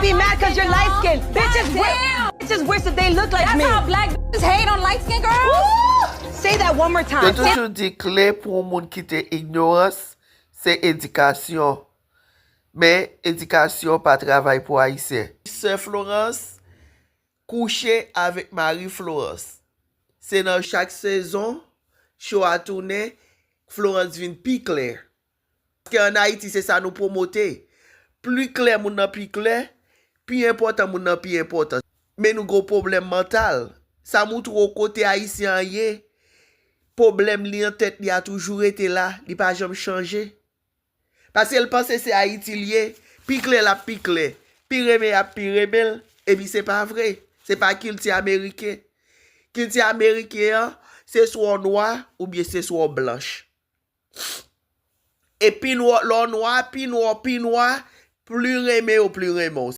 be mad because you're light skinned. Damn. Bitches wish that they look like That's me. how black bitches hate on light skinned girls? Woo! Say that one more Yo time. toujou di kle pou moun ki te ignorans, se edikasyon. Men, edikasyon pa travay pou Haïtien. Se Florence couche avec Marie-Florence. Se nan chak sezon, show a tourne, Florence vin pi clair. Parce que en Haïti, c'est ça nous promoter. Plus clair moun nan pi clair, pi important moun nan pi important. Mais nous gros problème mental. Ça montre au côté haïtien yé. Problème li en tête li a toujours été là, li pas jamais changé. Parce qu'elle pense que c'est Haïti lié, pi clair la pi clair, pi remè a pi rebelle, et puis c'est pas vrai. C'est pas culture américain. Culture américain, c'est soit noir ou bien c'est soit blanche. Et puis noir, pi noir, plus remè ou plus remè.